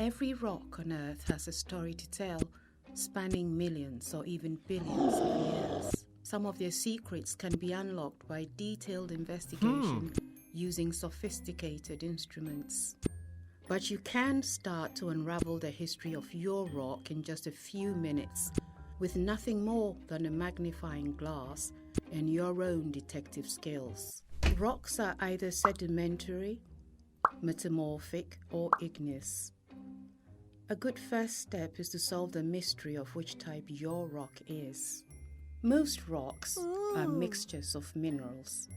Every rock on Earth has a story to tell, spanning millions or even billions of years. Some of their secrets can be unlocked by detailed investigation using sophisticated instruments. But you can start to unravel the history of your rock in just a few minutes with nothing more than a magnifying glass and your own detective skills. Rocks are either sedimentary, metamorphic, or igneous. A good first step is to solve the mystery of which type your rock is. Most rocks are mixtures of minerals.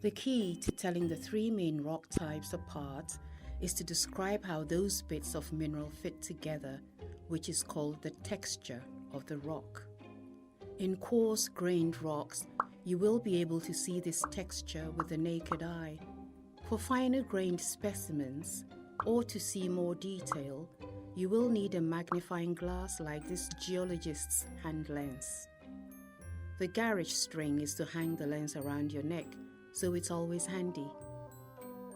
The key to telling the three main rock types apart is to describe how those bits of mineral fit together, which is called the texture of the rock. In coarse-grained rocks, you will be able to see this texture with the naked eye. For finer-grained specimens, or to see more detail, you will need a magnifying glass like this geologist's hand lens. The garage string is to hang the lens around your neck, so it's always handy.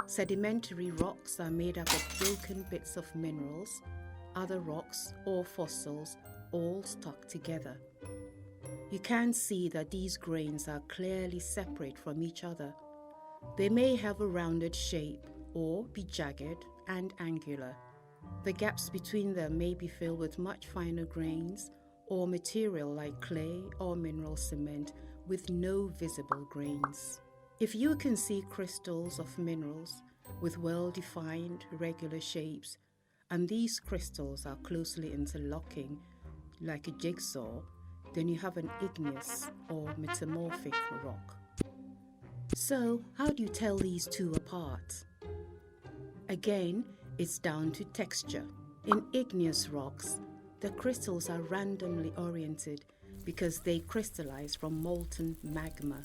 Sedimentary rocks are made up of broken bits of minerals, other rocks or fossils, all stuck together. You can see that these grains are clearly separate from each other. They may have a rounded shape or be jagged and angular. The gaps between them may be filled with much finer grains or material like clay or mineral cement with no visible grains. If you can see crystals of minerals with well-defined regular shapes, and these crystals are closely interlocking like a jigsaw, then you have an igneous or metamorphic rock. So, how do you tell these two apart? Again, it's down to texture. In igneous rocks, the crystals are randomly oriented because they crystallize from molten magma.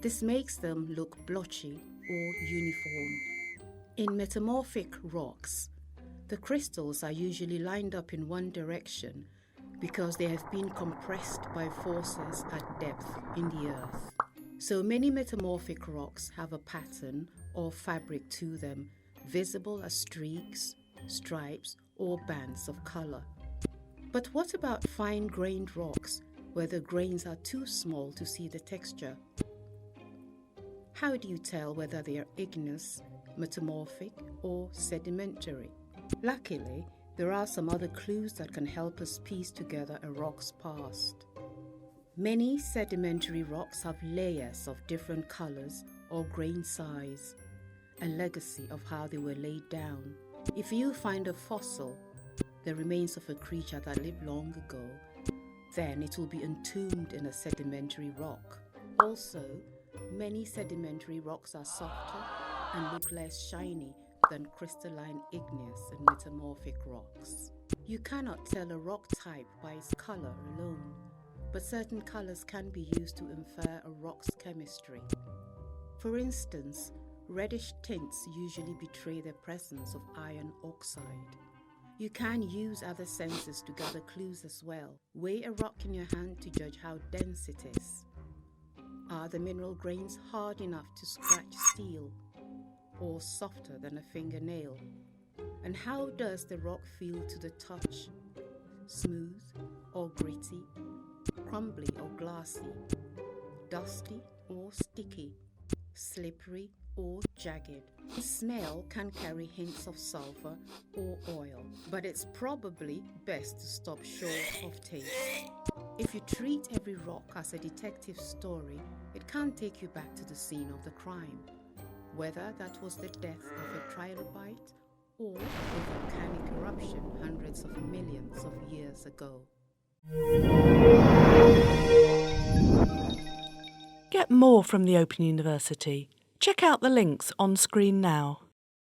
This makes them look blotchy or uniform. In metamorphic rocks, the crystals are usually lined up in one direction because they have been compressed by forces at depth in the earth. So many metamorphic rocks have a pattern or fabric to them, visible as streaks, stripes, or bands of color. But what about fine-grained rocks where the grains are too small to see the texture? How do you tell whether they are igneous, metamorphic, or sedimentary? Luckily, there are some other clues that can help us piece together a rock's past. Many sedimentary rocks have layers of different colors or grain size, a legacy of how they were laid down. If you find a fossil, the remains of a creature that lived long ago, then it will be entombed in a sedimentary rock. Also, many sedimentary rocks are softer and look less shiny than crystalline igneous and metamorphic rocks. You cannot tell a rock type by its color alone, but certain colors can be used to infer a rock's chemistry. For instance, reddish tints usually betray the presence of iron oxide. You can use other senses to gather clues as well. Weigh a rock in your hand to judge how dense it is. Are the mineral grains hard enough to scratch steel, or softer than a fingernail? And how does the rock feel to the touch? Smooth or gritty, crumbly or glassy, dusty or sticky, slippery or jagged? Smell can carry hints of sulfur or oil, but it's probably best to stop short of taste. If you treat every rock as a detective story, it can take you back to the scene of the crime, whether that was the death of a trilobite or a volcanic eruption hundreds of millions of years ago. Get more from the Open University. Check out the links on screen now.